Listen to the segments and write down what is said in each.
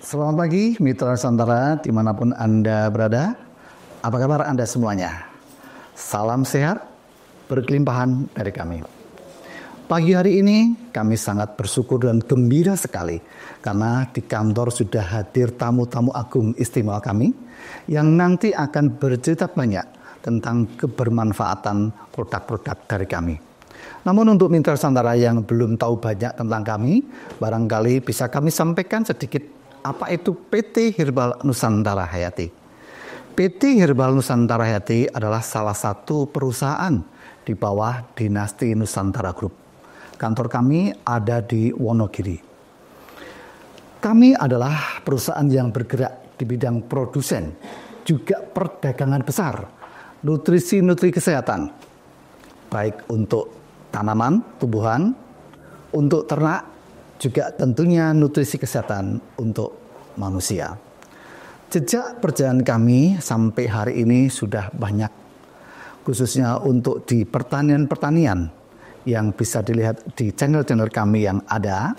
Selamat pagi mitra Nusantara dimanapun Anda berada. Apa kabar Anda semuanya? Salam sehat, berkelimpahan dari kami. Pagi hari ini kami sangat bersyukur dan gembira sekali karena di kantor sudah hadir tamu-tamu agung istimewa kami yang nanti akan bercerita banyak tentang kebermanfaatan produk-produk dari kami. Namun untuk mitra Nusantara yang belum tahu banyak tentang kami, barangkali bisa kami sampaikan sedikit apa itu PT Herbal Nusantara Hayati. PT Herbal Nusantara Hayati adalah salah satu perusahaan di bawah dinasti Nusantara Group. Kantor kami ada di Wonogiri. Kami adalah perusahaan yang bergerak di bidang produsen, juga perdagangan besar, nutrisi kesehatan, baik untuk tanaman, tumbuhan, untuk ternak, juga tentunya nutrisi kesehatan untuk manusia. Jejak perjalanan kami sampai hari ini sudah banyak, khususnya untuk di pertanian yang bisa dilihat di channel-channel kami yang ada.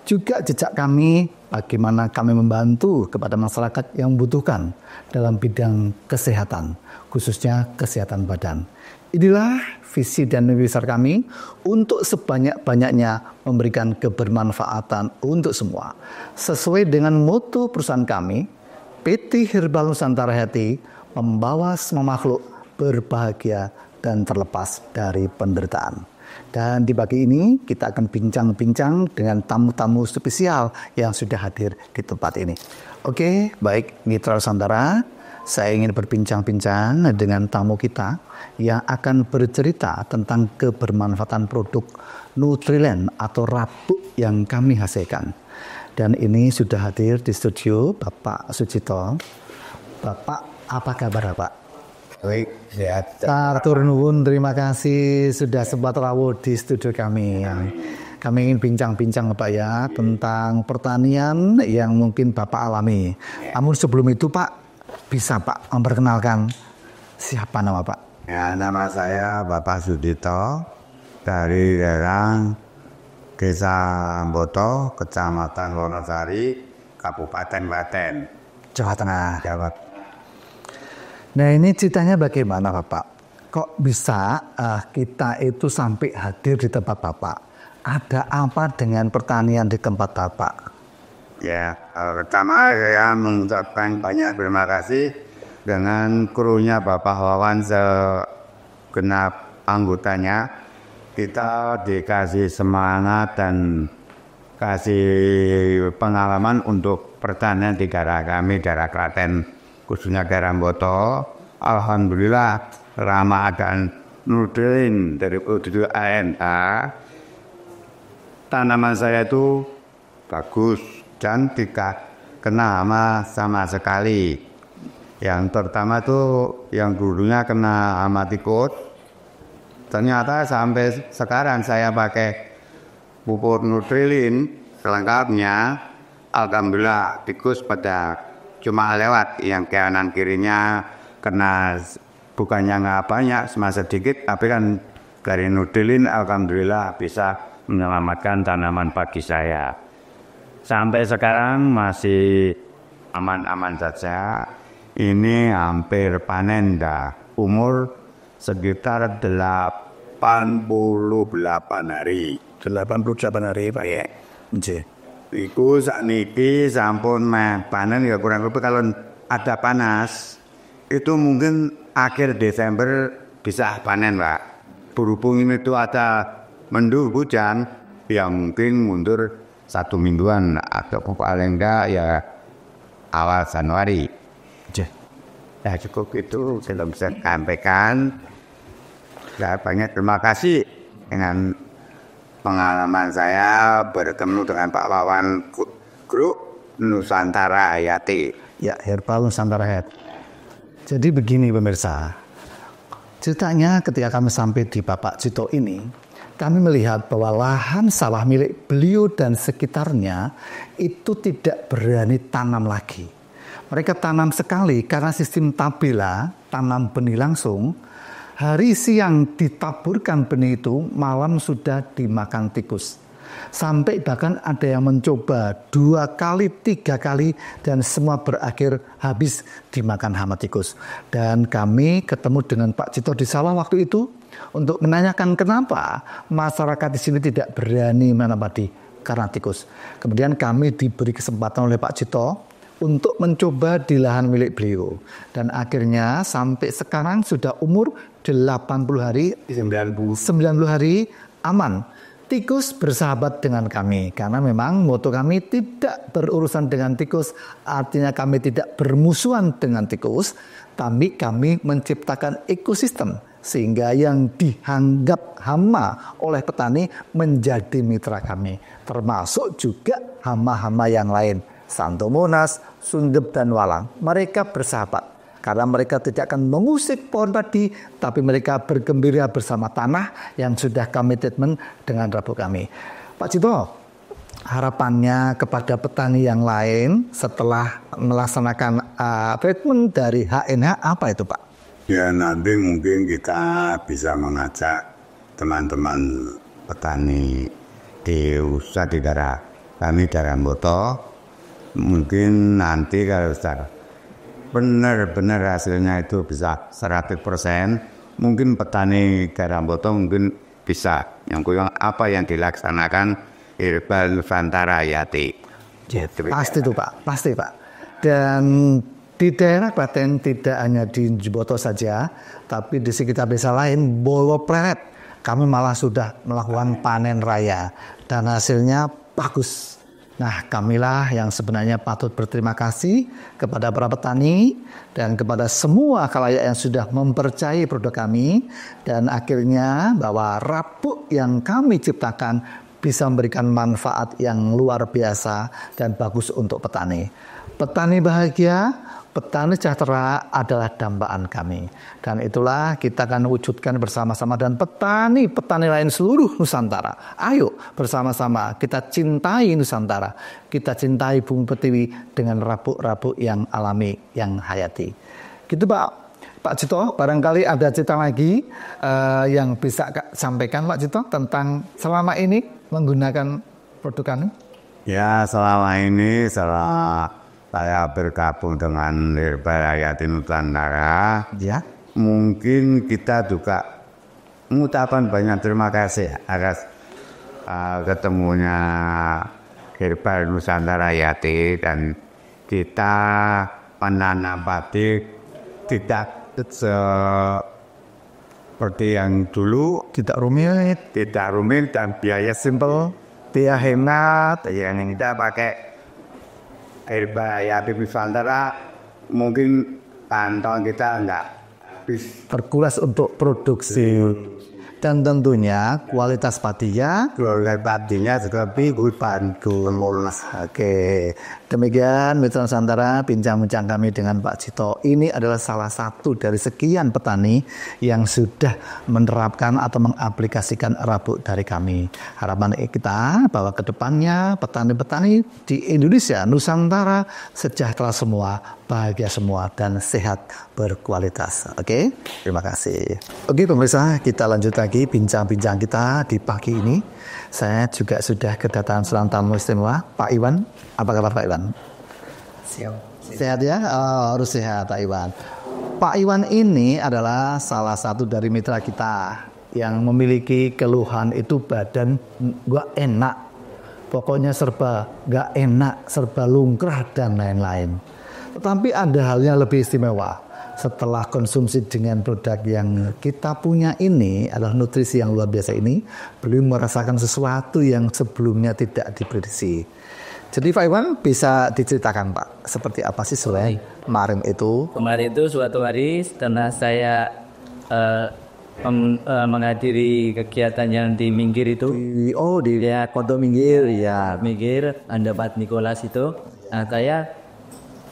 Juga jejak kami bagaimana kami membantu kepada masyarakat yang membutuhkan dalam bidang kesehatan, khususnya kesehatan badan. Inilah visi dan mimpi besar kami untuk sebanyak-banyaknya memberikan kebermanfaatan untuk semua. Sesuai dengan moto perusahaan kami, PT Herbal Nusantara Hayati membawa semua makhluk berbahagia dan terlepas dari penderitaan. Dan di pagi ini kita akan bincang-bincang dengan tamu-tamu spesial yang sudah hadir di tempat ini. Oke, baik mitra Nusantara. Saya ingin berbincang-bincang dengan tamu kita yang akan bercerita tentang kebermanfaatan produk Nutrilend atau rabuk yang kami hasilkan. Dan ini sudah hadir di studio Bapak Sucito. Bapak, apa kabar Pak? Baik, sehat. Atur nuwun, terima kasih sudah sempat rawuh di studio kami. Kami ingin bincang-bincang Pak ya tentang pertanian yang mungkin Bapak alami. Namun sebelum itu Pak, bisa Pak memperkenalkan siapa nama Pak? Ya, nama saya Bapak Sudito dari daerah Desa Amboto, Kecamatan Wonosari, Kabupaten Klaten, Jawa Tengah. Jawa. Nah ini ceritanya bagaimana Bapak? Kok bisa kita itu sampai hadir di tempat Bapak? Ada apa dengan pertanian di tempat Bapak? Ya, pertama saya mengucapkan banyak terima kasih dengan krunya Bapak Wawan segenap anggotanya. Kita dikasih semangat dan kasih pengalaman untuk pertanian di daerah kami, daerah Klaten, khususnya daerah Amboto. Alhamdulillah ramah dan Nutrilend dari produk ANA. Tanaman saya itu bagus dan tidak kena hama sama sekali. Yang pertama tuh yang dulunya kena hama tikus. Ternyata sampai sekarang saya pakai pupuk Nutrilend selengkapnya. Alhamdulillah tikus pada cuma lewat, yang kanan kirinya kena bukannya nggak banyak, cuma sedikit, tapi kan dari Nutrilend alhamdulillah bisa menyelamatkan tanaman padi saya. Sampai sekarang masih aman-aman saja. Ini hampir panen dah. Umur sekitar 88 hari. 88 hari Pak ya? Nggih. Iku sakniki sampun panen ya kurang lebih kalau ada panas itu mungkin akhir Desember bisa panen Pak. Berhubung ini tuh ada mendung hujan, ya mungkin mundur 1 mingguan atau paling enggak ya awal Januari. Ya cukup itu saya bisa sampaikan. Ya banyak terima kasih dengan pengalaman saya bertemu dengan Pak Wawan Grup Nusantara Hayati. Ya, Herbal Nusantara Hayati. Jadi begini pemirsa, ceritanya ketika kami sampai di Bapak Cito ini, kami melihat bahwa lahan sawah milik beliau dan sekitarnya itu tidak berani tanam lagi. Mereka tanam sekali karena sistem tabela, tanam benih langsung. Hari siang ditaburkan benih itu, malam sudah dimakan tikus. Sampai bahkan ada yang mencoba 2 kali, 3 kali, dan semua berakhir habis dimakan hama tikus. Dan kami ketemu dengan Pak Cito di sawah waktu itu untuk menanyakan kenapa masyarakat di sini tidak berani menanam padi karena tikus. Kemudian kami diberi kesempatan oleh Pak Cito untuk mencoba di lahan milik beliau. Dan akhirnya sampai sekarang sudah umur 80 hari, 90 hari aman. Tikus bersahabat dengan kami karena memang moto kami tidak berurusan dengan tikus, artinya kami tidak bermusuhan dengan tikus, tapi kami menciptakan ekosistem sehingga yang dianggap hama oleh petani menjadi mitra kami, termasuk juga hama-hama yang lain, Santomonas, Sundep, dan Walang. Mereka bersahabat karena mereka tidak akan mengusik pohon padi, tapi mereka bergembira bersama tanah yang sudah kami treatment dengan rabuk kami. Pak Cito, harapannya kepada petani yang lain setelah melaksanakan treatment dari HNH apa itu, Pak? Ya, nanti mungkin kita bisa mengajak teman-teman petani di usaha di daerah kami, daerah Boto. Mungkin nanti kalau sudah benar-benar hasilnya itu bisa 100%, mungkin petani daerah Boto mungkin bisa yang apa yang dilaksanakan Herbal Nusantara Hayati. Pasti itu Pak, pasti Pak. Dan di daerah Klaten tidak hanya di Boto saja, tapi di sekitar desa lain, Bolo Pleret, kami malah sudah melakukan panen raya dan hasilnya bagus. Nah, kamilah yang sebenarnya patut berterima kasih kepada para petani dan kepada semua khalayak yang sudah mempercayai produk kami, dan akhirnya bahwa rabuk yang kami ciptakan bisa memberikan manfaat yang luar biasa dan bagus untuk petani. Petani bahagia, petani sejahtera adalah dambaan kami. Dan itulah kita akan wujudkan bersama-sama dan petani-petani lain seluruh Nusantara. Ayo bersama-sama kita cintai Nusantara. Kita cintai Bumi Pertiwi dengan rabuk-rabuk yang alami, yang hayati. Gitu Pak Cito, barangkali ada cerita lagi yang bisa sampaikan Pak Cito tentang selama ini menggunakan produk kami? Ya, selama ini saya bergabung dengan Herbal Hayati Nusantara. Ya. Mungkin kita juga mengucapkan banyak terima kasih atas ketemunya Herbal Nusantara Hayati, dan kita menanam padi tidak seperti yang dulu, Tidak rumit, dan biaya simple, biaya hemat, yang kita pakai Herbal Hayati Nusantara. Mungkin kantong kita enggak habis terkuras untuk produksi. Dan tentunya kualitas padinya juga lebih bantu. Oke, demikian Mitra Nusantara bincang-bincang kami dengan Pak Cito. Ini adalah salah satu dari sekian petani yang sudah menerapkan atau mengaplikasikan rabuk dari kami. Harapan kita bahwa kedepannya petani-petani di Indonesia, Nusantara sejahtera semua, bahagia semua, dan sehat berkualitas. Oke, terima kasih. Oke pemirsa, kita lanjut lagi bincang-bincang kita di pagi ini. Saya juga sudah kedatangan seorang tamu istimewa, Pak Iwan. Apa kabar Pak Iwan? Sehat ya? Oh, harus sehat Pak Iwan. Pak Iwan ini adalah salah satu dari mitra kita yang memiliki keluhan itu badan gak enak. Pokoknya serba gak enak, serba lungkrah dan lain-lain. Tetapi ada hal yang lebih istimewa. Setelah konsumsi dengan produk yang kita punya ini, adalah nutrisi yang luar biasa ini, beliau merasakan sesuatu yang sebelumnya tidak diprediksi. Jadi Pak Iwan bisa diceritakan Pak, seperti apa sih sebenarnya kemarin itu? Kemarin itu suatu hari setelah saya menghadiri kegiatan yang di Minggir itu. Di ya, Koto Minggir, ya Minggir, Anda Pak Nikolas itu. Nah, saya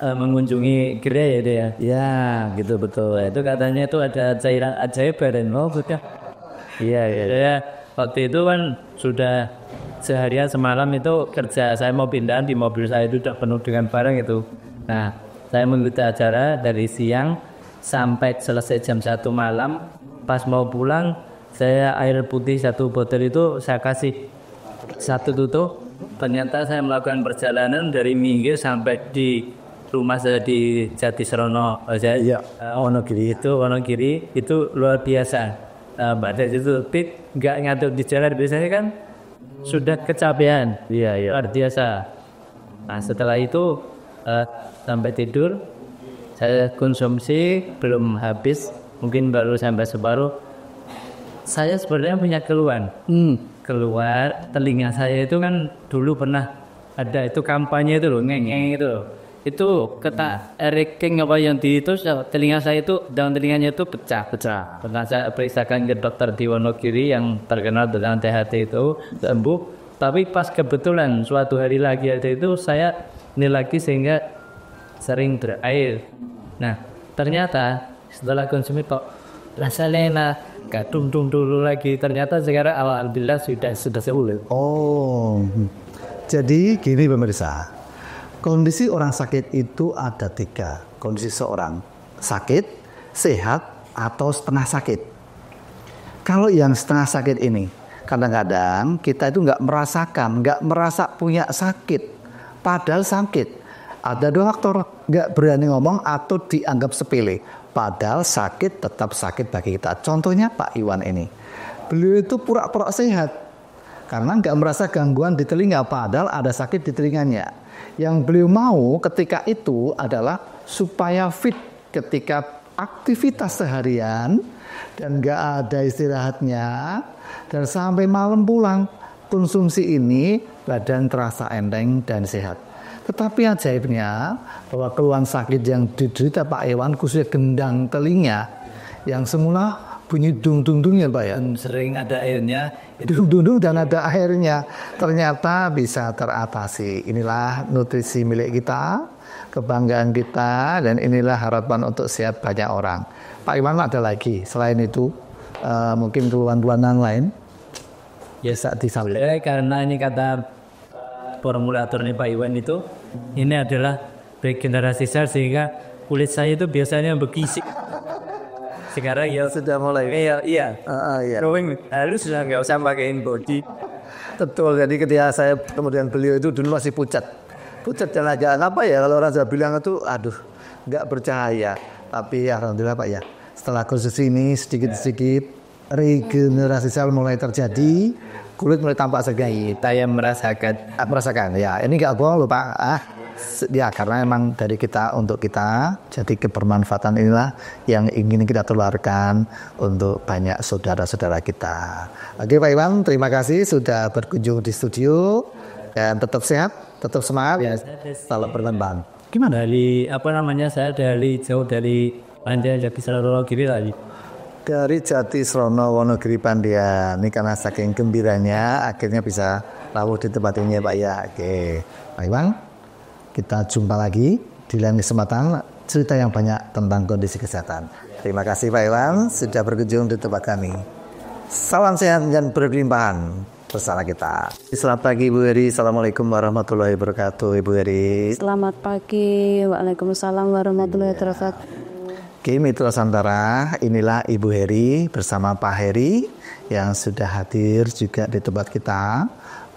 mengunjungi gereja ya. Ya, gitu betul. Itu katanya itu ada cairan ajaib dan sudah. Iya. Saya waktu itu kan sudah seharian semalam itu kerja. Saya mau pindahan di mobil saya itu sudah penuh dengan barang itu. Nah, saya mengikuti acara dari siang sampai selesai jam 1 malam. Pas mau pulang, saya air putih 1 botol itu saya kasih satu tutup. Ternyata saya melakukan perjalanan dari Minggir sampai di rumah saya di Jatisrono, Wonogiri itu luar biasa. Pada itu nggak ngantuk di jalan, biasanya kan sudah kecapean, luar biasa. Nah setelah itu sampai tidur saya konsumsi belum habis, mungkin baru sampai separuh. Saya sebenarnya punya keluhan. Keluar telinga saya itu kan dulu pernah ada itu kampanye itu loh, ngeng itu kata Eric King apa yang di itu telinga saya itu daun telinganya itu pecah. Pernah saya periksakan ke dokter di Wonogiri yang terkenal dengan THT itu sembuh, tapi pas kebetulan suatu hari lagi ada itu saya ini lagi sehingga sering berair. Nah ternyata setelah konsumsi kok rasanya kadung dulu lagi, ternyata sekarang alhamdulillah sudah sembuh. Oh, jadi gini pemirsa, kondisi orang sakit itu ada 3. Kondisi seorang sakit, sehat, atau setengah sakit. Kalau yang setengah sakit ini, kadang-kadang kita itu nggak merasa punya sakit, padahal sakit. Ada 2 faktor, nggak berani ngomong atau dianggap sepele. Padahal sakit tetap sakit bagi kita. Contohnya Pak Iwan ini. Beliau itu pura-pura sehat. Karena nggak merasa gangguan di telinga. Padahal ada sakit di telinganya. Yang beliau mau ketika itu adalah supaya fit ketika aktivitas seharian. Dan nggak ada istirahatnya. Dan sampai malam pulang. Konsumsi ini badan terasa enteng dan sehat. Tetapi ajaibnya bahwa keluhan sakit yang diderita Pak Iwan khususnya gendang telinga yang semula bunyi dung-dung ya Pak ya, sering ada airnya, dung-dung dan ada airnya, ternyata bisa teratasi. Inilah nutrisi milik kita, kebanggaan kita, dan inilah harapan untuk sehat banyak orang. Pak Iwan ada lagi selain itu mungkin keluhan-keluhan lain ya bisa disampaikan. Karena ini kata formulator nih Pak Iwan itu, ini adalah regenerasi sel sehingga kulit saya itu biasanya berkisik. Sekarang ya sudah mulai iya. Growing harus sudah nggak usah pakaiin body. Betul, jadi ketika saya kemudian beliau itu dulu masih pucat jalan-jalan apa ya kalau orang Jawa bilang itu aduh nggak bercahaya. Tapi alhamdulillah Pak ya, setelah konsumsi ini sedikit-sedikit regenerasi sel mulai terjadi, kulit mulai tampak segar. Saya merasakan ya, ini nggak bohong loh Pak. Ya karena memang dari kita untuk kita, jadi kebermanfaatan inilah yang ingin kita tularkan untuk banyak saudara-saudara kita. Oke Pak Iwan, terima kasih sudah berkunjung di studio dan tetap sehat, tetap semangat ya, selalu berkembang. Gimana? Saya jauh dari Jatisrono Wonogiri tadi. Dari Jatisrono Wonogiri Pandian. Ini karena saking gembiranya akhirnya bisa rawuh di tempat ini ya Pak ya. Oke, Pak Iwan, kita jumpa lagi di lain kesempatan cerita yang banyak tentang kondisi kesehatan. Terima kasih Pak Iwan sudah berkunjung di tempat kami. Salam sehat dan berkelimpahan bersama kita. Selamat pagi Ibu Heri. Assalamualaikum warahmatullahi wabarakatuh Ibu Heri. Selamat pagi. Waalaikumsalam warahmatullahi wabarakatuh. Oke, Mitra Santara, inilah Ibu Heri bersama Pak Heri yang sudah hadir juga di tempat kita.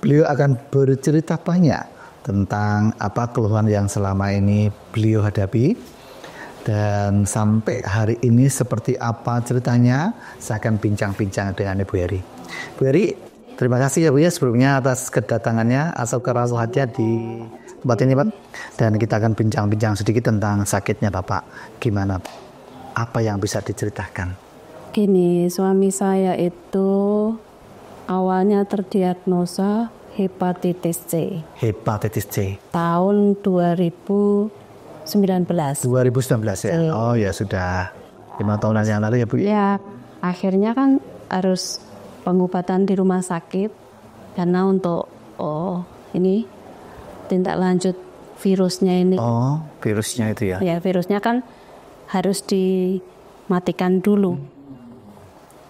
Beliau akan bercerita banyak tentang apa keluhan yang selama ini beliau hadapi. Dan sampai hari ini seperti apa ceritanya, saya akan bincang-bincang dengan Ibu Heri. Bu Heri, terima kasih ya Bu ya sebelumnya atas kedatangannya asal kerasuhatnya di tempat ini Pak. Dan kita akan bincang-bincang sedikit tentang sakitnya Bapak. Gimana? Apa yang bisa diceritakan? Gini, suami saya itu awalnya terdiagnosa hepatitis C. Hepatitis C. Tahun 2019. 2019 ya? Oh ya sudah 5 tahunan yang lalu ya Bu? Ya, akhirnya kan harus pengobatan di rumah sakit karena untuk ini tindak lanjut virusnya ini. Oh, virusnya itu ya? Ya, virusnya kan harus dimatikan dulu.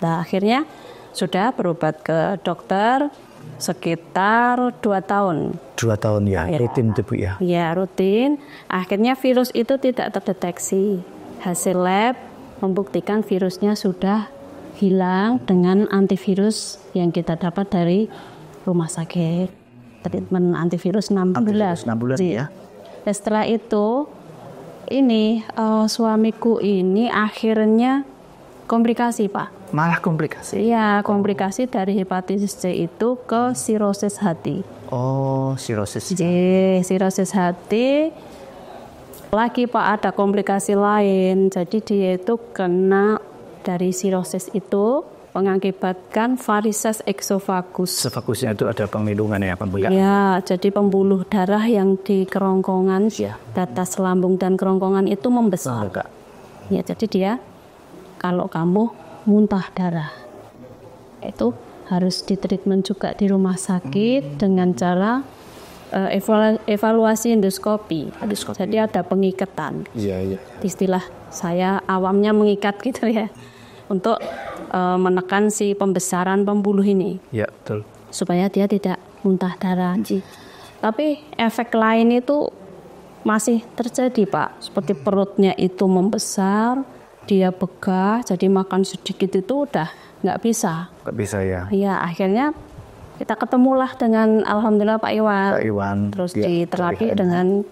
Nah, akhirnya sudah berobat ke dokter sekitar 2 tahun. 2 tahun ya, rutin itu Bu ya? Ya, rutin. Akhirnya virus itu tidak terdeteksi. Hasil lab membuktikan virusnya sudah hilang dengan antivirus yang kita dapat dari rumah sakit, treatment antivirus 6 bulan. 6 bulan ya. Dan setelah itu ini suamiku ini akhirnya komplikasi, Pak. Malah komplikasi. Iya, komplikasi dari hepatitis C itu ke sirosis hati. Oh, sirosis. Sirosis hati. Lagi Pak ada komplikasi lain. Jadi dia itu kena dari sirosis itu mengakibatkan varises esophagus. Esofagusnya itu ada pemilungan ya, Pak Bu? Ya, jadi pembuluh darah yang di kerongkongan, batas lambung dan kerongkongan itu membesar. Kak. Ya, jadi dia kalau kamu muntah darah itu harus ditreatment juga di rumah sakit dengan cara evaluasi endoskopi. Jadi ada pengikatan. Iya. Istilah saya awamnya mengikat gitu ya, untuk menekan si pembesaran pembuluh ini. Iya, betul. Supaya dia tidak muntah darah. Tapi efek lain itu masih terjadi, Pak. Seperti perutnya itu membesar, dia begah, jadi makan sedikit itu udah nggak bisa. Nggak bisa ya. Iya, akhirnya kita ketemulah dengan alhamdulillah Pak Iwan. Pak Iwan. Terus diterapi dengan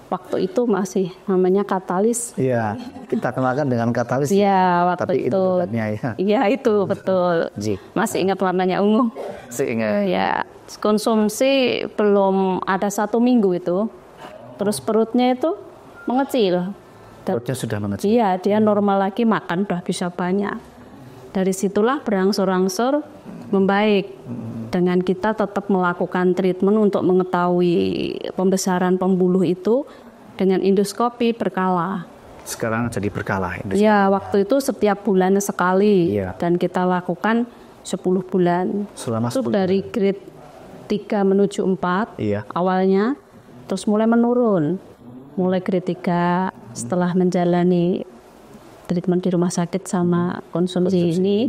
waktu itu masih namanya katalis. Iya, kita kenalkan dengan katalis. Iya, waktu Tapi itu. ya. Iya, itu betul. Masih ingat warnanya ungu. Seingat. Ya, konsumsi belum ada 1 minggu itu. Terus perutnya itu mengecil. Perutnya sudah mengecil. Iya, dia normal lagi, makan udah bisa banyak. Dari situlah berangsur-angsur membaik. Dengan kita tetap melakukan treatment untuk mengetahui pembesaran pembuluh itu dengan endoskopi berkala. Sekarang jadi berkala. Ya, waktu itu setiap bulan sekali. Iya. Dan kita lakukan 10 bulan. Selama Itu 10 dari grade 3 menuju 4 Iya. awalnya. Terus mulai menurun. Mulai grade 3 setelah menjalani treatment di rumah sakit sama konsumsi ini.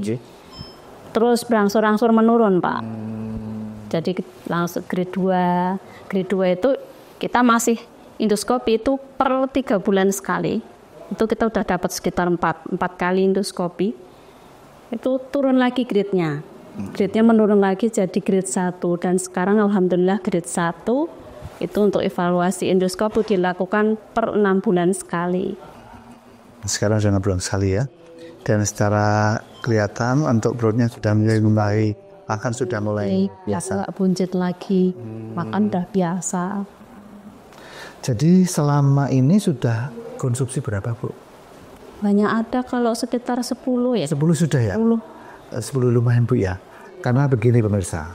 Terus berangsur-angsur menurun, Pak. Jadi langsung grade 2. Grade 2 itu kita masih endoskopi itu per 3 bulan sekali. Itu kita udah dapat sekitar 4 kali endoskopi. Itu turun lagi grade-nya. Grade-nya menurun lagi jadi grade 1. Dan sekarang alhamdulillah grade 1 itu untuk evaluasi endoskopi dilakukan per 6 bulan sekali. Sekarang sudah 6 bulan sekali ya. Dan secara kelihatan untuk perutnya sudah mulai membaik, makan sudah mulai biasa. Nggak buncit lagi, makan udah biasa. Jadi selama ini sudah konsumsi berapa, Bu? Banyak ada kalau sekitar 10 ya. 10 sudah ya? 10 lumayan, Bu ya. Karena begini pemirsa,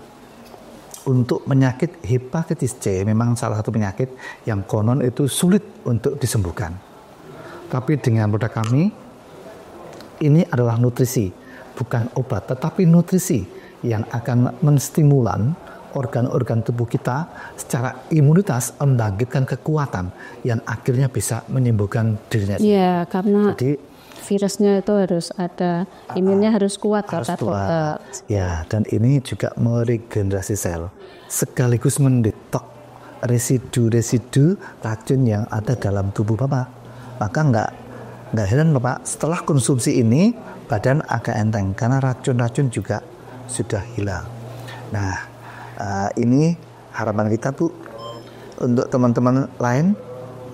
untuk penyakit hepatitis C memang salah satu penyakit yang konon itu sulit untuk disembuhkan. Tapi dengan produk kami, ini adalah nutrisi, bukan obat, tetapi nutrisi yang akan menstimulan organ-organ tubuh kita secara imunitas, membangkitkan kekuatan yang akhirnya bisa menyembuhkan dirinya. Iya, karena Jadi virusnya itu harus ada, imunnya harus kuat. Ya, dan ini juga meregenerasi sel, sekaligus mendetok residu-residu racun yang ada dalam tubuh Bapak. Maka nggak heran Bapak, setelah konsumsi ini badan agak enteng karena racun-racun juga sudah hilang. Nah, ini harapan kita Bu untuk teman-teman lain,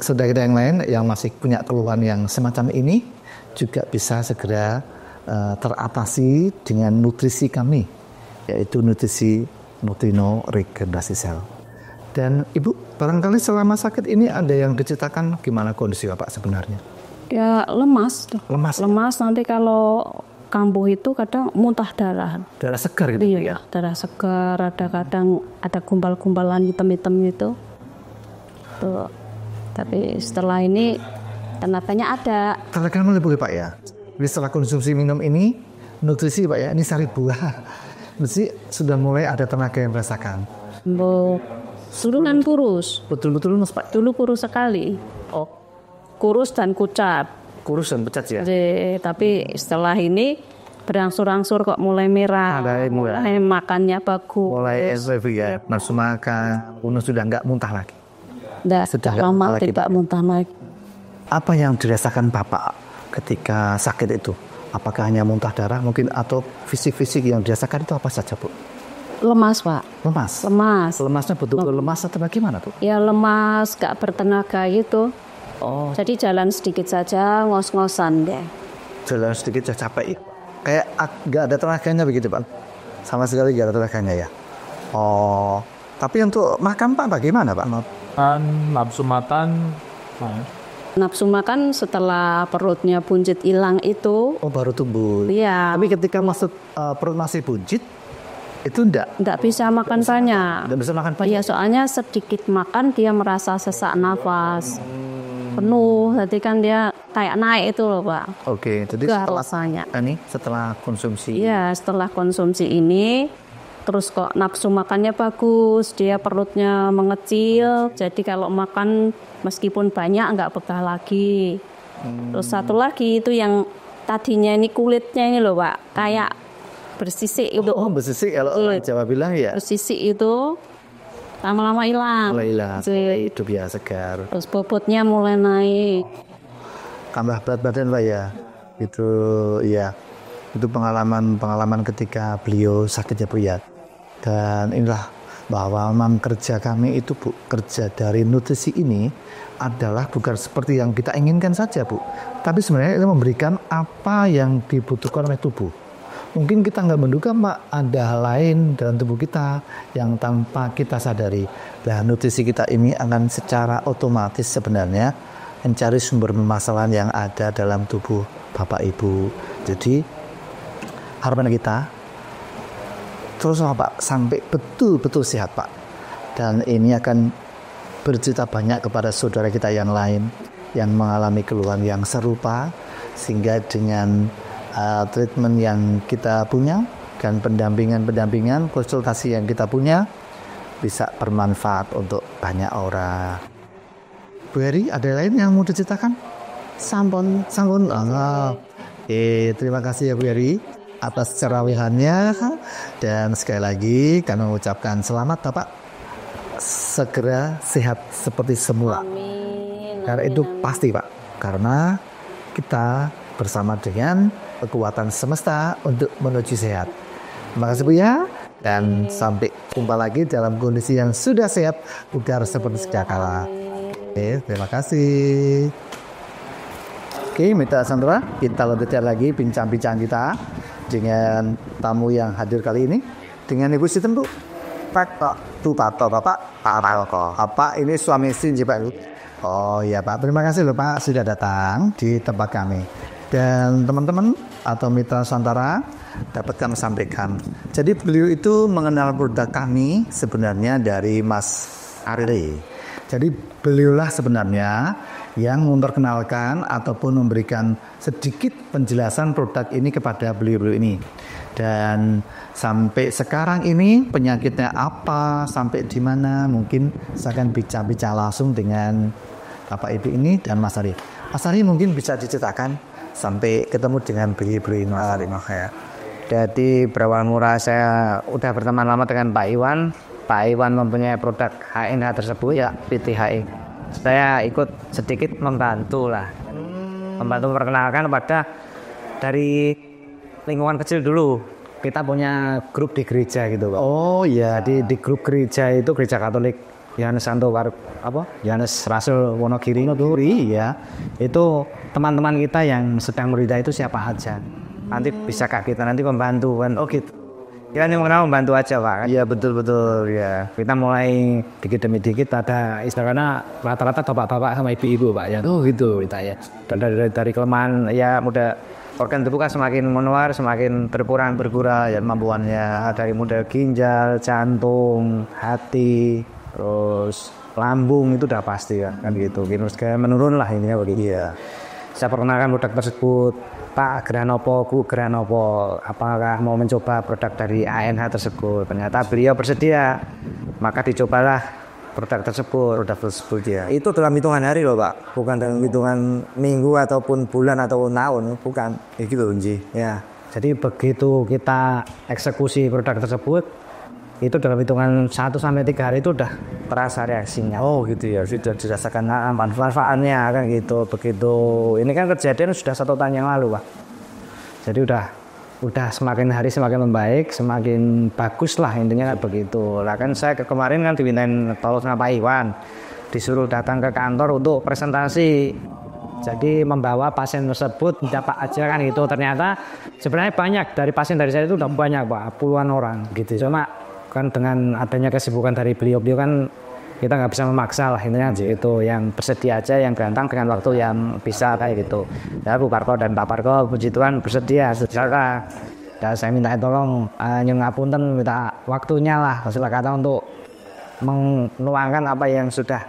saudara yang lain yang masih punya keluhan yang semacam ini juga bisa segera teratasi dengan nutrisi kami, yaitu nutrisi Nutrino Regenerasi Sel. Dan Ibu, barangkali selama sakit ini ada yang diceritakan gimana kondisi Bapak sebenarnya? Ya lemas. Lemas. Nanti kalau kambuh itu kadang muntah darah. Darah segar gitu Iya, darah segar, ada kadang ada gumpal-gumpalan hitam-hitam gitu. Tuh. Tapi setelah ini tanda-tanya ada. Tanda-tanda boleh Pak ya? Jadi setelah konsumsi minum ini, nutrisi Pak ya, ini sari buah. Mesti sudah mulai ada tenaga yang merasakan. Dulu kan kurus. Betul-betul Mas Pak? Dulu kurus sekali. Kurus dan kucat. Kurus dan pucat ya? Tapi setelah ini berangsur-angsur kok mulai merah. Mulai makannya bagus. Mulai SWV ya, nafsu makan, sudah nggak muntah lagi. Sudah lama tidak muntah lagi. Apa yang dirasakan Bapak ketika sakit itu? Apakah hanya muntah darah mungkin atau fisik-fisik yang dirasakan itu apa saja Bu? Lemas, Pak. Lemas. Lemas. Lemasnya betul-betul lemas atau bagaimana, Bu? Ya lemas, gak bertenaga gitu. Oh, Jadi jalan sedikit saja, ngos-ngosan deh. jalan sedikit sudah capek. Kayak nggak ada tenaganya begitu, Pak? Sama sekali nggak ada tenaganya ya? Oh, tapi untuk makan, Pak, bagaimana, Pak? Nafsu makan Nafsu makan setelah perutnya buncit hilang itu, Oh, baru tumbuh. iya, Tapi ketika masuk perut masih buncit, itu nggak bisa makan banyak. enggak bisa makan banyak. Iya, soalnya sedikit makan dia merasa sesak nafas. Penuh, jadi kan dia kayak naik itu loh, Pak. Oke, jadi Gak setelah rasanya. setelah konsumsi. Iya, setelah konsumsi ini, terus kok nafsu makannya bagus, dia perutnya mengecil, jadi kalau makan meskipun banyak nggak begah lagi. Terus satu lagi itu yang tadinya ini kulitnya ini loh, Pak, kayak bersisik itu. Oh, bersisik kalau Kulit. Jawa bilang ya. Bersisik itu lama-lama hilang. Mulai hilang. Jadi, Hidup ya segar. terus bobotnya mulai naik. Tambah berat badan, Pak ya. Itu ya. Itu pengalaman ketika beliau sakit ya, Bu ya. Dan inilah bahwa memang kerja kami itu, Bu, kerja dari nutrisi ini adalah bukan seperti yang kita inginkan saja, Bu. Tapi sebenarnya itu memberikan apa yang dibutuhkan oleh tubuh. Mungkin kita nggak menduga, Pak, ada hal lain dalam tubuh kita yang tanpa kita sadari. Nah, nutrisi kita ini akan secara otomatis sebenarnya mencari sumber permasalahan yang ada dalam tubuh Bapak Ibu. Jadi harapan kita terus Pak sampai betul-betul sehat, Pak. Dan ini akan bercerita banyak kepada saudara kita yang lain yang mengalami keluhan yang serupa, sehingga dengan treatment yang kita punya dan pendampingan konsultasi yang kita punya bisa bermanfaat untuk banyak orang. Bu Heri, ada lain yang mau diceritakan? Sampun. Terima kasih ya Bu Heri atas cerawihannya, dan sekali lagi kami mengucapkan selamat Bapak segera sehat seperti semula. Amin. Karena itu pasti, Pak, karena kita bersama dengan kekuatan semesta untuk menuju sehat. Terima kasih Bu ya, dan sampai jumpa lagi dalam kondisi yang sudah sehat, bugar seperti sedia kala. Oke, terima kasih. Oke, Mitra Sandra, kita lanjutkan lagi bincang-bincang kita dengan tamu yang hadir kali ini, dengan Ibu Sinten, Bu? Pak Tupato, Bapak Paralko. Apa ini suami istri, Pak? Oh iya, Pak, terima kasih loh, Pak, sudah datang di tempat kami. Dan teman-teman atau Mitra Santara dapat kami sampaikan. Jadi beliau itu mengenal produk kami sebenarnya dari Mas Ari. Jadi beliaulah sebenarnya yang memperkenalkan ataupun memberikan sedikit penjelasan produk ini kepada beliau-beliau ini. Dan sampai sekarang ini penyakitnya apa, sampai di mana, mungkin saya akan bicara langsung dengan Bapak Ibu ini dan Mas Ari. Mas Ari mungkin bisa diceritakan sampai ketemu dengan beliau-beliau ini, Mas Ari. Jadi berawal murah saya udah berteman lama dengan Pak Iwan. Pak Iwan mempunyai produk HNH tersebut, ya PTHI. Saya ikut sedikit membantu memperkenalkan pada dari lingkungan kecil dulu. Kita punya grup di gereja gitu, Pak. Oh iya, Di grup gereja itu gereja Katolik Yohanes Santo Yohanes Rasul Wonogiri ya. itu teman-teman kita yang sedang berita itu siapa aja. Nanti bisa kita nanti membantu kan. Oh gitu. Kita ini mengenal membantu aja, Pak. Iya, betul ya. Kita mulai dikit demi dikit ada istilahnya rata-rata bapak-bapak sama ibu-ibu, Pak ya. Oh gitu. Kita ya. Dan dari kelemahan ya mudah organ tubuh kan semakin menua, semakin berkurang ya kemampuannya, dari model ginjal, jantung, hati, terus lambung itu udah pasti kan gitu. Terus kayak menurun lah ini ya begitu. Iya. Saya perkenalkan produk tersebut. Pak, Granopo, apakah mau mencoba produk dari ANH tersebut? Ternyata beliau bersedia, maka dicobalah produk tersebut ya. Itu dalam hitungan hari loh, Pak, bukan dalam hitungan minggu ataupun bulan atau tahun, bukan. Gitu, Unji. Ya, jadi begitu kita eksekusi produk tersebut, itu dalam hitungan 1-3 hari itu udah terasa reaksinya. Oh gitu ya, sudah dirasakan manfaatnya kan gitu. Begitu ini kan kejadian sudah 1 tahun yang lalu, Pak. Jadi udah udah semakin hari semakin membaik, semakin bagus lah intinya kan begitu. Lah kan saya kemarin kan dimintain tolong sama Pak Iwan, disuruh datang ke kantor untuk presentasi. Jadi membawa pasien tersebut dapat aja kan gitu. Ternyata sebenarnya banyak dari pasien dari saya itu udah banyak Pak, puluhan orang gitu. Cuma kan dengan adanya kesibukan dari beliau kan kita nggak bisa memaksa lah intinya itu, yang bersedia aja, yang gantang dengan waktu yang bisa kayak gitu. Ya Bu Parko dan Pak Parko puji Tuhan bersedia secara. Dan saya minta tolong nyuwun ngapunten, minta waktunya lah masalah kata untuk menuangkan apa yang sudah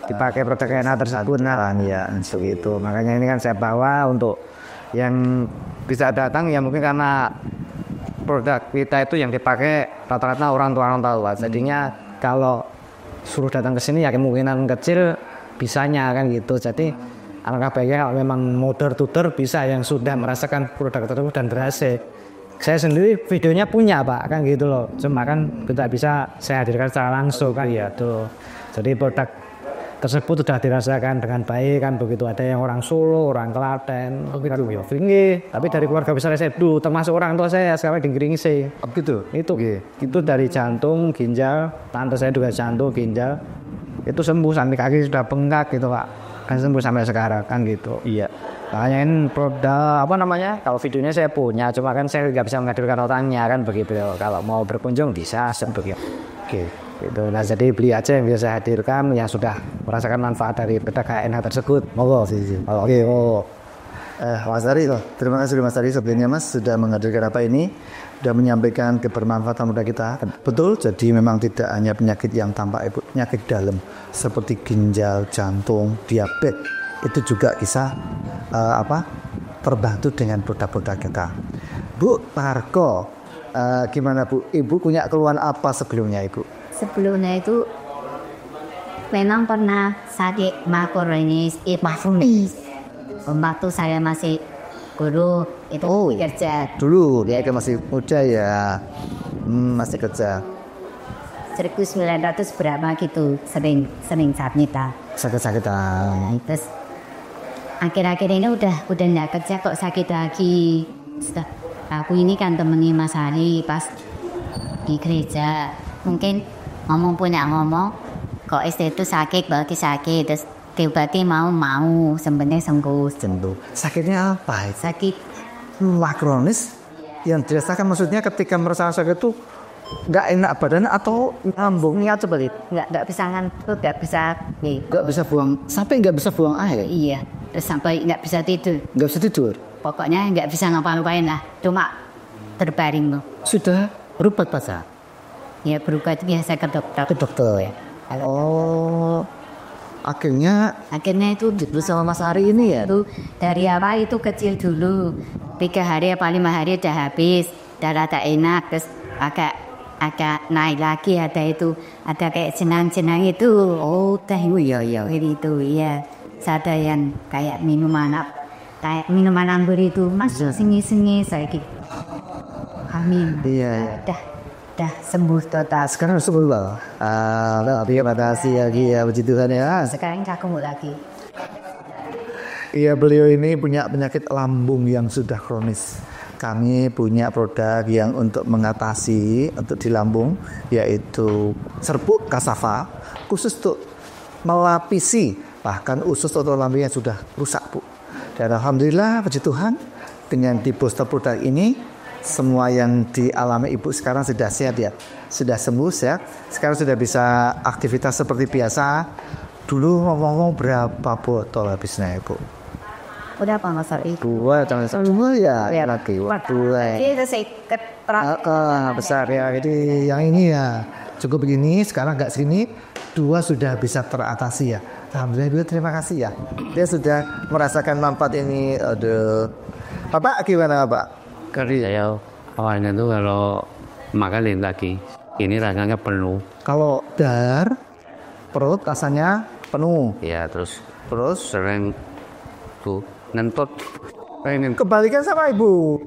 dipakai produk ENA tersebut. Nah ya begitu. Makanya ini kan saya bawa untuk yang bisa datang ya mungkin karena produk kita itu yang dipakai rata-rata orang tua Pak. Jadinya kalau suruh datang ke sini ya kemungkinan kecil bisanya kan gitu. Jadi alangkah baiknya kalau memang mau door to door bisa yang sudah merasakan produk tersebut dan berhasil. Saya sendiri videonya punya Pak kan gitu loh. Cuma kan tidak bisa saya hadirkan secara langsung kan ya tuh. Jadi produk tersebut sudah dirasakan dengan baik kan begitu. Ada yang orang Solo, orang Klaten, tapi dari keluarga besar saya dulu, termasuk orang tua saya sekarang di Geringsing. Gitu. Itu dari jantung, ginjal, tante saya juga jantung, ginjal. Itu sembuh sampai kaki sudah bengkak gitu Pak. Kan sembuh sampai sekarang kan gitu. Iya. Makanya ini produk apa namanya? Kalau videonya saya punya, cuma kan saya nggak bisa menghadirkan orangnya kan begitu. Kalau mau berkunjung bisa begitu. Oke. Gitu. Nah jadi beli aja yang bisa saya hadirkan yang sudah merasakan manfaat dari produk HNH tersebut. Monggo sih. Oke. Mas Ari loh, terima kasih Mas Ari sebelumnya Mas sudah menghadirkan apa ini, sudah menyampaikan kebermanfaatan pada kita. Betul, jadi memang tidak hanya penyakit yang tampak ibu, penyakit dalam seperti ginjal, jantung, diabetes itu juga bisa terbantu dengan produk-produk kita. Bu Parko, gimana Bu? Ibu punya keluhan apa sebelumnya Ibu? Sebelumnya itu memang pernah sakit makronis, waktu saya masih guru itu kerja. Dulu dia masih muda ya, masih kerja. 1900 berapa gitu, sering Sakit-sakitan. Terus akhir-akhir ini udah nggak kerja kok sakit lagi. Aku ini kan temani Mas Hari pas di gereja, mungkin ngomong kok istri itu sakit berarti sakit, terus berarti mau sebenarnya sembuh. Sakitnya apa? Sakit Kronis yang dirasakan maksudnya ketika merasa sakit itu nggak enak badan atau lambungnya seperti nggak bisa ngantuk, nggak bisa buang sampai nggak bisa buang air. Iya, terus sampai nggak bisa tidur. Pokoknya nggak bisa ngapa-ngapain lah, cuma terbaring loh. Sudah berobat Pak? Ya berobat biasa ke dokter. Ya. Oh, akhirnya itu dulu sama Mas Ari ini ya? Itu dari awal itu kecil dulu, 3 hari apa 5 hari udah habis, udah rada enak, terus agak naik lagi, ada kayak senang-senang itu. Oh, iya. Itu iya. Ada yang kayak minuman anggur itu, Mas sengi saya gitu. Amin. Iya. Dah sembuh total. Sekarang sembuh lah. Terima kasih lagi ya, puji Tuhan ya. Sekarang kamu lagi. Iya, beliau ini punya penyakit lambung yang sudah kronis. Kami punya produk yang untuk mengatasi untuk di lambung, yaitu serbuk kasava, khusus untuk melapisi bahkan usus atau lambung yang sudah rusak Bu. Dan alhamdulillah puji Tuhan dengan di booster produk ini semua yang dialami ibu sekarang sudah sehat ya, sudah sembuh sehat. Sekarang sudah bisa aktivitas seperti biasa. Dulu ngomong-ngomong berapa botol habisnya ibu? Udah apa Mas Ari? 2 ya, lagi. Waduh. Ini Besar ya. Jadi yang ini ya cukup begini. Sekarang agak sini 2 sudah bisa teratasi ya. Alhamdulillah, terima kasih ya. Dia sudah merasakan manfaat ini. Aduh. Bapak gimana Pak? Kali saya awalnya tuh kalau makan lagi, ini rasanya penuh. Kalau perut rasanya penuh. Ya terus sering tuh ngentot. Pengen Kebalikan sama ibu.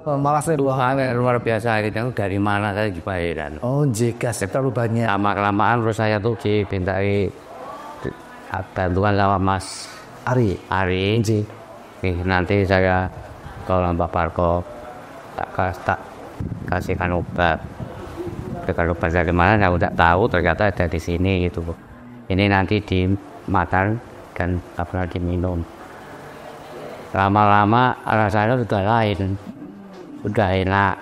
Malah saya luar biasa itu dari mana saya dibayaran. Oh jegas terlalu banyak. Lama-kelamaan terus saya tuh dimintai bantuan sama Mas Ari. Nih, nanti saya kalau Pak Parko tak kasihkan obat. Kalau obat dari mana saya udah tahu, ternyata ada di sini gitu. Ini nanti dimakan dan tak pernah diminum. Lama-lama rasanya sudah lain, sudah enak.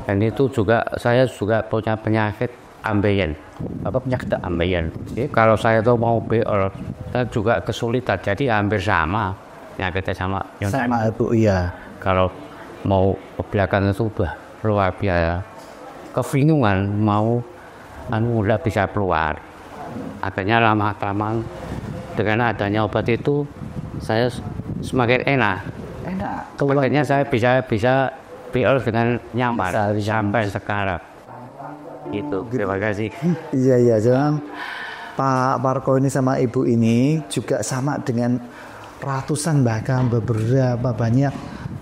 Dan itu juga saya juga punya penyakit ambeien. Apa penyakit ambeien? Jadi kalau saya tuh mau BR, saya juga kesulitan. Jadi hampir sama penyakitnya sama. Sama Bu, iya. Kalau mau ke belakang itu luar biasa. Kebingungan mau udah bisa keluar. Akhirnya lama-lama dengan adanya obat itu saya semakin enak. Akhirnya saya bisa BR dengan nyaman sampai sekarang. Gitu. Terima kasih. Iya, jangan Pak Parko ini sama Ibu ini juga sama dengan ratusan bahkan beberapa banyak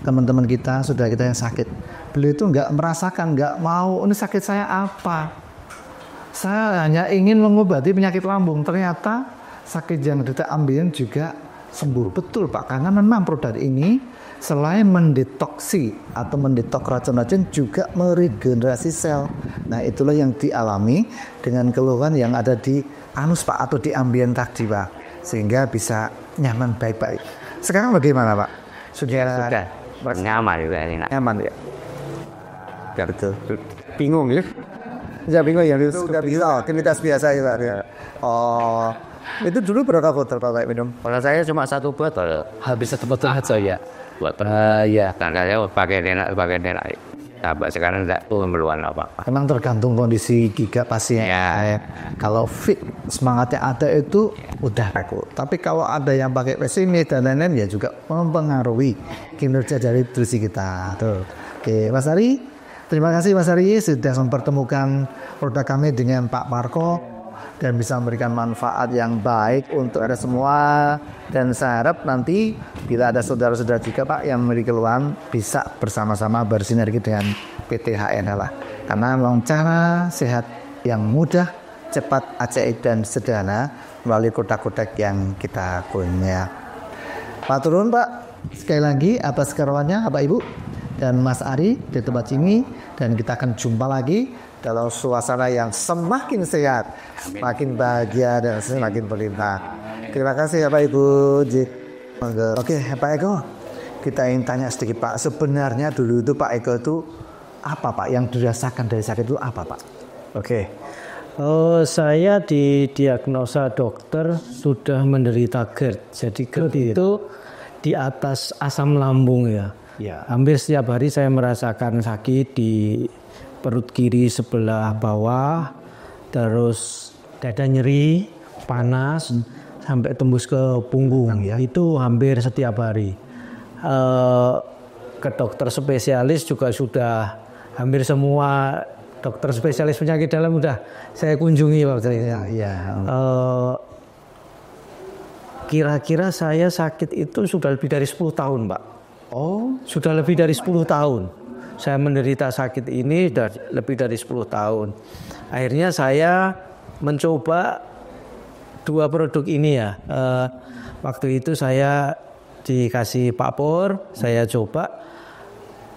teman-teman kita, saudara kita yang sakit. Beliau itu nggak merasakan, nggak mau ini sakit saya apa. Saya hanya ingin mengobati penyakit lambung. Ternyata sakit yang kita ambilin juga sembuh. Betul Pak, karena memang produk ini selain mendeteksi atau mendetok racun-racun juga meregenerasi sel. Nah itulah yang dialami dengan keluhan yang ada di anus Pak atau di ambien tadi Pak, sehingga bisa nyaman baik-baik. Sekarang bagaimana Pak? Sudah nyaman juga enak. Nyaman ya? Ya betul. Bingung ya? Ya bingung ya, itu udah bisa aktivitas biasa ya Pak. Oh, itu dulu berapa botol Pak minum? Kalau saya cuma 1 botol. Habis 1 botol aja ya. Ya, karena saya pakai nenak. Tambah sekarang tidak memerlukan apa-apa. Memang tergantung kondisi giga pasien. Ya. Kalau fit, semangatnya ada itu udah bagus. Tapi kalau ada yang pakai pesimis dan lain-lain ya juga mempengaruhi kinerja dari nutrisi kita. Tuh. Oke, Mas Ari, terima kasih Mas Ari sudah mempertemukan produk kami dengan Pak Parko dan bisa memberikan manfaat yang baik untuk ada semua. Dan saya harap nanti bila ada saudara-saudara juga Pak yang memiliki keluhan bisa bersama-sama bersinergi dengan PT HN lah. Karena memang cara sehat yang mudah, cepat, ajaib dan sederhana melalui kotak-kotak yang kita punya. Pak turun Pak, sekali lagi atas kerawannya Bapak Ibu dan Mas Ari di tempat ini, dan kita akan jumpa lagi dalam suasana yang semakin sehat, semakin bahagia dan semakin berlimpah. Terima kasih ya Pak Ibu. Oke Pak Eko, kita ingin tanya sedikit Pak, sebenarnya dulu itu Pak Eko itu apa Pak yang dirasakan dari sakit itu apa Pak? Oke. Saya didiagnosa dokter sudah menderita GERD. Jadi GERD itu di atas asam lambung ya. Hampir setiap hari saya merasakan sakit di perut kiri sebelah bawah, terus dada nyeri, panas, sampai tembus ke punggung. Itu hampir setiap hari. Ke dokter spesialis juga sudah hampir semua dokter spesialis penyakit dalam sudah saya kunjungi Pak. Kira-kira saya sakit itu sudah lebih dari 10 tahun Pak. Oh, sudah lebih dari 10 tahun. Saya menderita sakit ini sudah lebih dari 10 tahun. Akhirnya saya mencoba 2 produk ini ya. Waktu itu saya dikasih Pak Pur, saya coba.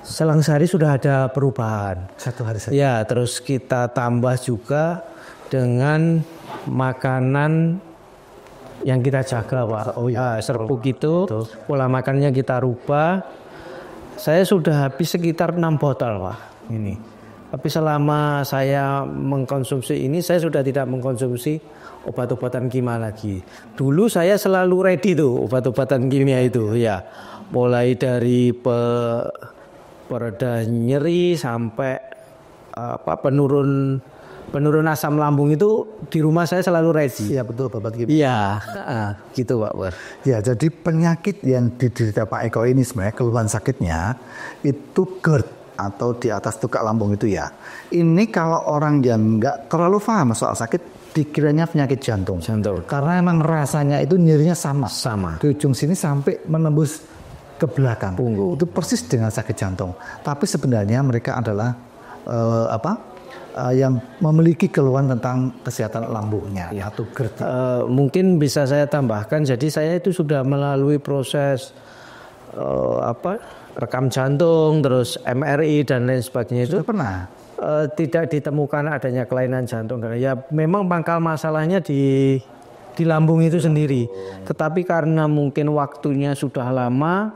Selang sehari sudah ada perubahan. 1 hari saja. Ya, terus kita tambah juga dengan makanan yang kita jaga Pak. Serbuk itu, pola makannya kita rubah. Saya sudah habis sekitar 6 botol Pak ini. Tapi selama saya mengkonsumsi ini, saya sudah tidak mengkonsumsi obat-obatan kimia lagi. Dulu saya selalu ready tuh obat-obatan kimia itu ya. Mulai dari pereda nyeri sampai penurun asam lambung itu di rumah saya selalu ready. Iya betul Bapak Kim. Iya, gitu Pak Pur. Ya, jadi penyakit yang diderita Pak Eko ini sebenarnya keluhan sakitnya itu GERD atau di atas tukak lambung itu ya. Ini kalau orang yang nggak terlalu paham soal sakit dikiranya penyakit jantung. Karena emang rasanya itu nyerinya sama. Di ujung sini sampai menembus ke belakang. Punggung. Itu persis dengan sakit jantung. Tapi sebenarnya mereka adalah yang memiliki keluhan tentang kesehatan lambungnya atau GERD. Mungkin bisa saya tambahkan, jadi saya itu sudah melalui proses rekam jantung, terus MRI dan lain sebagainya itu Sudah pernah? tidak ditemukan adanya kelainan jantung. Ya memang pangkal masalahnya di lambung itu sendiri. Tetapi karena mungkin waktunya sudah lama,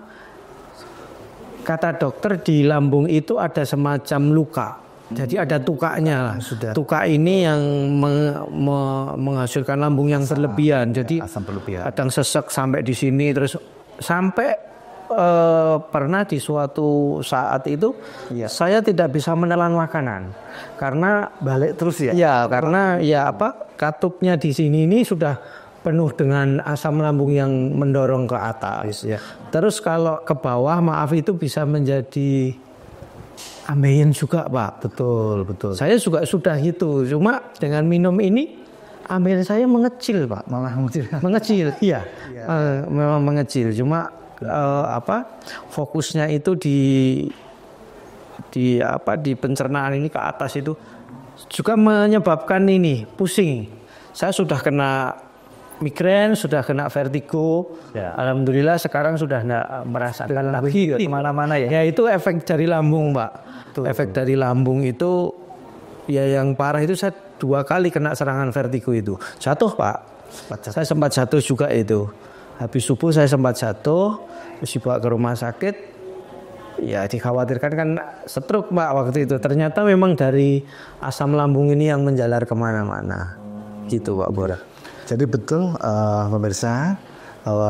kata dokter di lambung itu ada semacam luka. Jadi ada tukanya lah. Tuka ini yang menghasilkan lambung yang berlebihan. Jadi Asam berlebihan. kadang sesek sampai di sini, terus sampai pernah di suatu saat itu saya tidak bisa menelan makanan karena Balik terus ya? ya karena katupnya di sini ini sudah penuh dengan asam lambung yang mendorong ke atas. Ya. Terus kalau ke bawah maaf itu bisa menjadi ambeien juga, Pak. Betul. Saya juga sudah gitu. Cuma dengan minum ini ambeien saya mengecil, Pak. Malah mengecil. Mengecil, iya. Memang mengecil. Cuma fokusnya itu di pencernaan ini ke atas itu juga menyebabkan ini pusing. Saya sudah kena migrain, sudah kena vertigo. Ya. Alhamdulillah sekarang sudah tidak merasakan lagi Kemana-mana ya? Ya itu efek dari lambung, Pak. Efek dari lambung itu ya yang parah itu saya 2 kali kena serangan vertigo itu. Jatuh, Pak. Saya sempat jatuh juga itu. Habis subuh saya sempat jatuh, terus dibawa ke rumah sakit. Ya dikhawatirkan kan stroke, Pak, waktu itu. Ternyata memang dari asam lambung ini yang menjalar kemana-mana. Gitu, Pak Bora. Jadi betul pemirsa,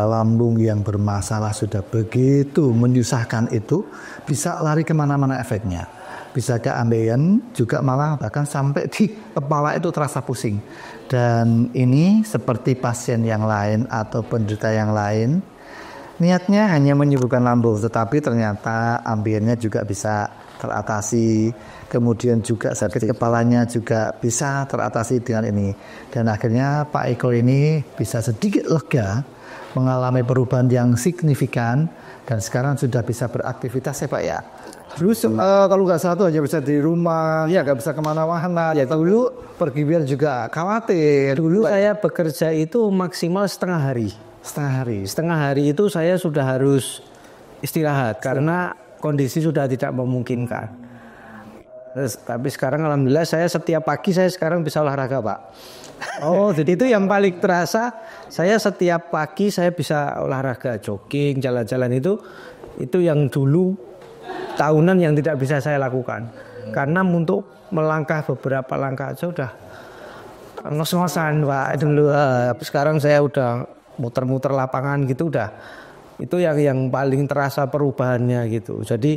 lambung yang bermasalah sudah begitu menyusahkan itu bisa lari kemana-mana efeknya. Bisa ke ambeien, juga malah bahkan sampai di kepala itu terasa pusing. Dan ini seperti pasien yang lain atau penderita yang lain, niatnya hanya menyembuhkan lambung, tetapi ternyata ambiennya juga bisa teratasi. Kemudian juga sakit kepalanya juga bisa teratasi dengan ini. Dan akhirnya Pak Eko ini bisa sedikit lega, mengalami perubahan yang signifikan, dan sekarang sudah bisa beraktivitas ya Pak ya. Dulu kalau nggak salah tuh hanya bisa di rumah, ya nggak bisa kemana-mana. Ya dulu pergi biar juga khawatir. Dulu saya bekerja itu maksimal setengah hari. Setengah hari itu saya sudah harus istirahat karena kondisi sudah tidak memungkinkan. Tapi sekarang alhamdulillah saya setiap pagi saya sekarang bisa olahraga, Pak. Oh, jadi itu yang paling terasa. Saya setiap pagi saya bisa olahraga, jogging, jalan-jalan itu yang dulu tahunan yang tidak bisa saya lakukan. Karena untuk melangkah beberapa langkah aja udah ngos-ngosan, Pak. Dulu sekarang saya udah muter-muter lapangan gitu udah. Itu yang paling terasa perubahannya gitu. Jadi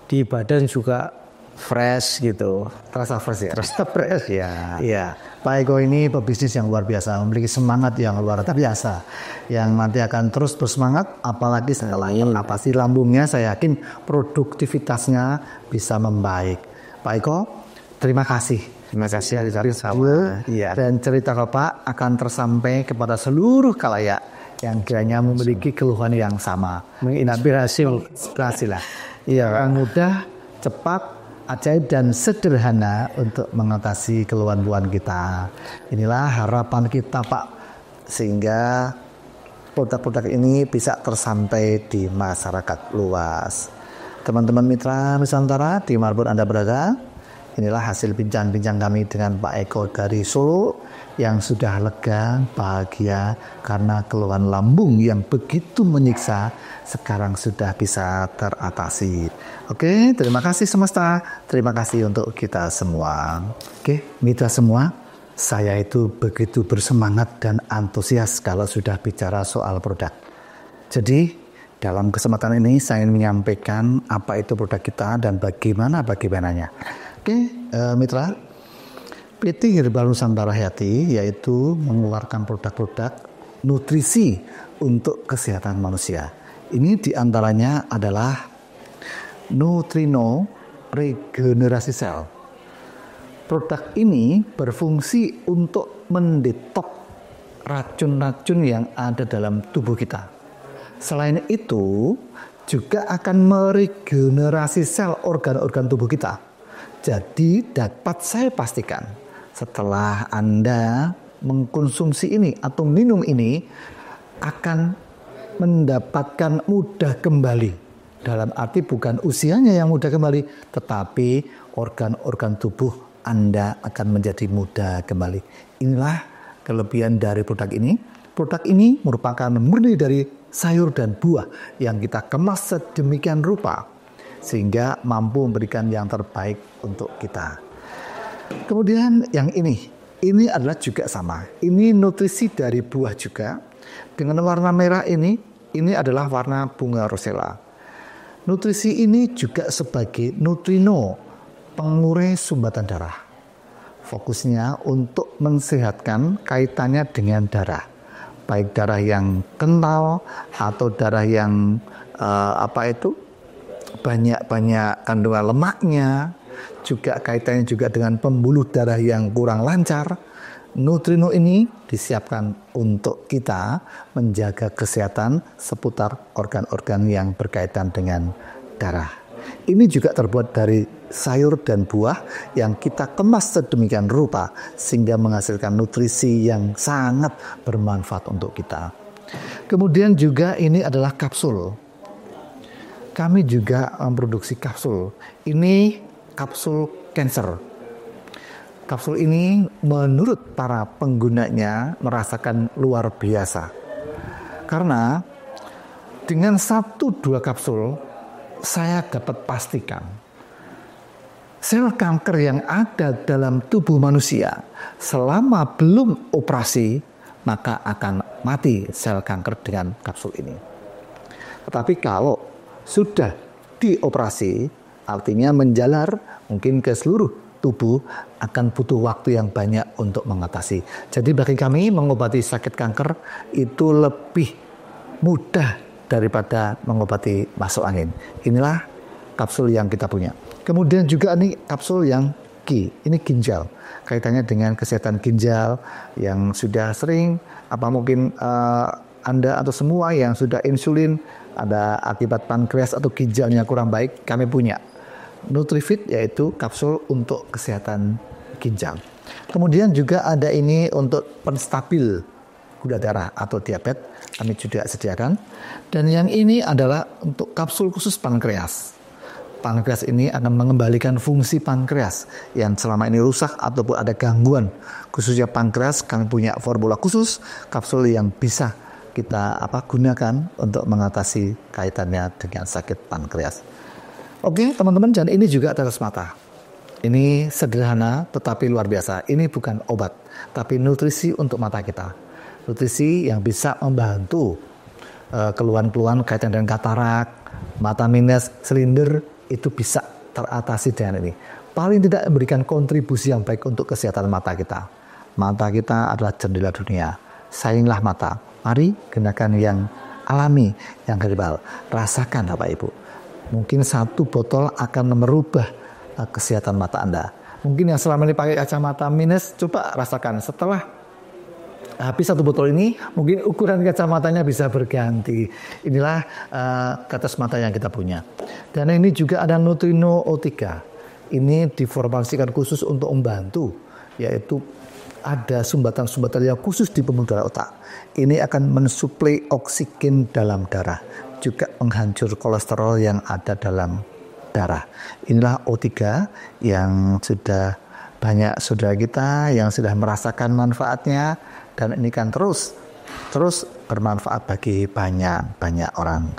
di badan juga fresh gitu. Terasa fresh ya? Terasa fresh ya. Iya. Pak Eko ini pebisnis yang luar biasa, memiliki semangat yang luar biasa, yang nanti akan terus bersemangat, apalagi selain apa sih lambungnya, saya yakin produktivitasnya bisa membaik. Pak Eko, terima kasih. Terima kasih dari sama. Iya. Dan cerita Bapak akan tersampai kepada seluruh khalayak yang kiranya memiliki keluhan yang sama. Menginspirasi lah. Iya, mudah, cepat, ajaib dan sederhana untuk mengatasi keluhan-keluhan kita. Inilah harapan kita Pak, sehingga produk-produk ini bisa tersampai di masyarakat luas. Teman-teman mitra Nusantara dimanapun Anda berada, inilah hasil bincang-bincang kami dengan Pak Eko dari Solo yang sudah lega, bahagia karena keluhan lambung yang begitu menyiksa sekarang sudah bisa teratasi. Oke, terima kasih semesta, terima kasih untuk kita semua. Oke, mitra semua, saya itu begitu bersemangat dan antusias kalau sudah bicara soal produk. Jadi, dalam kesempatan ini saya ingin menyampaikan apa itu produk kita dan bagaimananya. Oke, mitra, PT Herbal Nusantara Hayati yaitu mengeluarkan produk-produk nutrisi untuk kesehatan manusia. Ini diantaranya adalah Nutrino Regenerasi Sel. Produk ini berfungsi untuk mendetok racun-racun yang ada dalam tubuh kita. Selain itu, juga akan meregenerasi sel organ-organ tubuh kita. Jadi dapat saya pastikan setelah Anda mengkonsumsi ini atau minum ini akan mendapatkan mudah kembali Dalam arti bukan usianya yang muda kembali, tetapi organ-organ tubuh Anda akan menjadi muda kembali. Inilah kelebihan dari produk ini. Produk ini merupakan murni dari sayur dan buah yang kita kemas sedemikian rupa sehingga mampu memberikan yang terbaik untuk kita. Kemudian yang ini adalah juga sama. Ini nutrisi dari buah juga. Dengan warna merah ini adalah warna bunga rosella. Nutrisi ini juga sebagai nutrino, pengurai sumbatan darah. Fokusnya untuk mensehatkan kaitannya dengan darah. Baik darah yang kental atau darah yang banyak kandungan lemaknya, juga kaitannya juga dengan pembuluh darah yang kurang lancar. Nutrino ini disiapkan untuk kita menjaga kesehatan seputar organ-organ yang berkaitan dengan darah. Ini juga terbuat dari sayur dan buah yang kita kemas sedemikian rupa sehingga menghasilkan nutrisi yang sangat bermanfaat untuk kita. Kemudian juga ini adalah kapsul. Kami juga memproduksi kapsul. Ini kapsul cancer. Kapsul ini menurut para penggunanya merasakan luar biasa. Karena dengan 1-2 kapsul saya dapat pastikan sel kanker yang ada dalam tubuh manusia selama belum operasi maka akan mati sel kanker dengan kapsul ini. Tetapi kalau sudah dioperasi artinya menjalar mungkin ke seluruh tubuh akan butuh waktu yang banyak untuk mengatasi. Jadi bagi kami mengobati sakit kanker itu lebih mudah daripada mengobati masuk angin. Inilah kapsul yang kita punya. Kemudian juga ini kapsul yang ini ginjal. Kaitannya dengan kesehatan ginjal yang sudah sering mungkin Anda atau semua yang sudah insulin ada akibat pankreas atau ginjalnya kurang baik, kami punya Nutrifit yaitu kapsul untuk kesehatan ginjal. Kemudian juga ada ini untuk penstabil gula darah atau diabetes, kami juga sediakan. Dan yang ini adalah untuk kapsul khusus pankreas. Pankreas ini akan mengembalikan fungsi pankreas yang selama ini rusak ataupun ada gangguan. Khususnya pankreas, kami punya formula khusus kapsul yang bisa kita gunakan untuk mengatasi kaitannya dengan sakit pankreas. Oke teman-teman, dan ini juga tetes mata. Ini sederhana tetapi luar biasa. Ini bukan obat, tapi nutrisi untuk mata kita. Nutrisi yang bisa membantu keluhan-keluhan kaitan dengan katarak, mata minus, silinder, itu bisa teratasi dengan ini. Paling tidak memberikan kontribusi yang baik untuk kesehatan mata kita. Mata kita adalah jendela dunia. Sayangilah mata. Mari gunakan yang alami, yang herbal. Rasakan Bapak Ibu. Mungkin 1 botol akan merubah kesehatan mata Anda. Mungkin yang selama ini pakai kacamata minus, coba rasakan. Setelah habis 1 botol ini, mungkin ukuran kacamatanya bisa berganti. Inilah tetes mata yang kita punya. Dan ini juga ada Nutrino O3. Ini diformulasikan khusus untuk membantu, yaitu ada sumbatan-sumbatan yang khusus di pembuluh darah otak. Ini akan mensuplai oksigen dalam darah, juga menghancur kolesterol yang ada dalam darah. Inilah O3 yang sudah banyak saudara kita yang sudah merasakan manfaatnya, dan ini kan terus bermanfaat bagi banyak orang.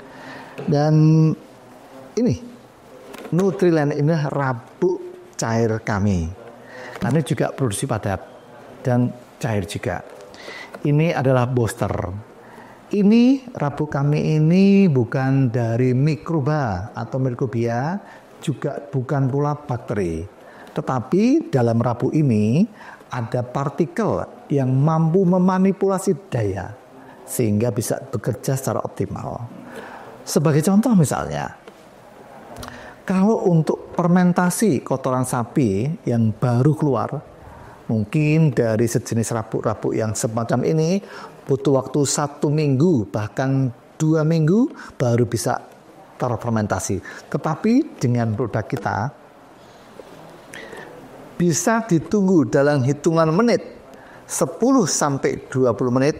Dan ini Nutriland ini rabuk cair kami. Kami juga produksi padat dan cair juga. Ini adalah booster. Ini rabuk kami ini bukan dari mikroba atau mikrobia, juga bukan pula bakteri. Tetapi dalam rabuk ini ada partikel yang mampu memanipulasi daya sehingga bisa bekerja secara optimal. Sebagai contoh misalnya, kalau untuk fermentasi kotoran sapi yang baru keluar, mungkin dari sejenis rabuk-rabuk yang semacam ini butuh waktu 1 minggu bahkan 2 minggu baru bisa terfermentasi. Tetapi dengan produk kita bisa ditunggu dalam hitungan menit, 10 sampai 20 menit.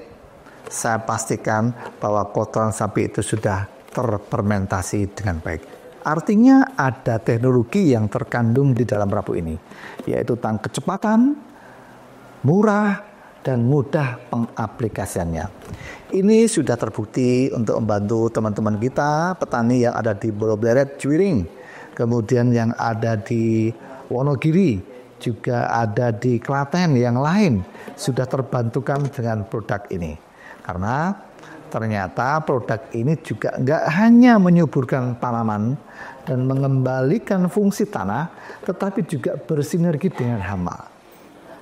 Saya pastikan bahwa kotoran sapi itu sudah terfermentasi dengan baik. Artinya ada teknologi yang terkandung di dalam rabu ini, yaitu tentang kecepatan, murah, dan mudah pengaplikasiannya. Ini sudah terbukti untuk membantu teman-teman kita, petani yang ada di Bolobleret, Juwiring, kemudian yang ada di Wonogiri, juga ada di Klaten, yang lain sudah terbantukan dengan produk ini. Karena ternyata produk ini juga nggak hanya menyuburkan tanaman dan mengembalikan fungsi tanah, tetapi juga bersinergi dengan hama.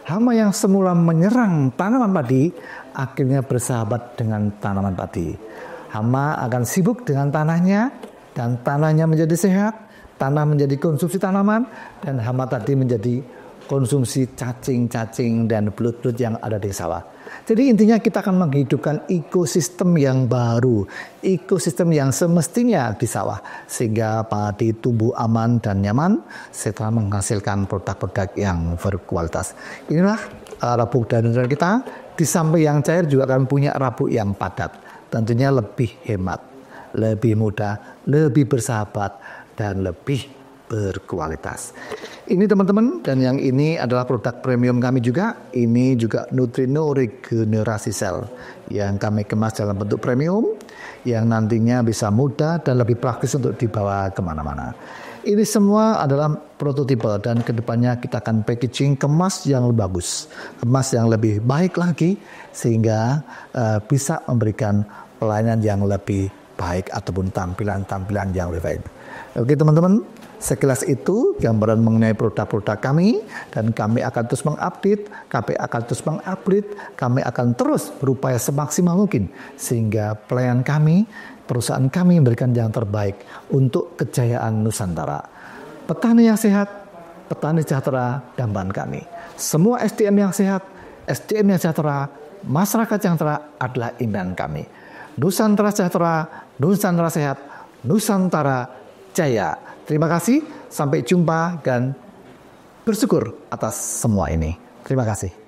Hama yang semula menyerang tanaman padi, akhirnya bersahabat dengan tanaman padi. Hama akan sibuk dengan tanahnya, dan tanahnya menjadi sehat, tanah menjadi konsumsi tanaman, dan hama tadi menjadi konsumsi cacing-cacing dan belut-belut yang ada di sawah. Jadi intinya kita akan menghidupkan ekosistem yang baru, ekosistem yang semestinya di sawah, sehingga padi tumbuh aman dan nyaman setelah menghasilkan produk-produk yang berkualitas. Inilah rabuk dan kita. Di samping yang cair juga akan punya rabuk yang padat, tentunya lebih hemat, lebih mudah, lebih bersahabat, dan lebih berkualitas. Ini teman-teman, dan yang ini adalah produk premium kami juga. Ini juga Nutrino Regenerasi Sel yang kami kemas dalam bentuk premium, yang nantinya bisa mudah dan lebih praktis untuk dibawa kemana-mana. Ini semua adalah prototipe, dan kedepannya kita akan packaging, kemas yang lebih bagus, kemas yang lebih baik lagi, sehingga bisa memberikan pelayanan yang lebih baik ataupun tampilan-tampilan yang lebih baik. Oke teman-teman, sekilas itu gambaran mengenai produk-produk kami, dan kami akan terus mengupdate, kami akan terus mengupgrade, kami akan terus berupaya semaksimal mungkin sehingga pelayan kami, perusahaan kami memberikan yang terbaik untuk kejayaan Nusantara. Petani yang sehat, petani sejahtera, dambaan kami. Semua SDM yang sehat, SDM yang sejahtera, masyarakat yang sejahtera adalah impian kami. Nusantara sejahtera, Nusantara sehat, Nusantara jaya. Terima kasih, sampai jumpa dan bersyukur atas semua ini. Terima kasih.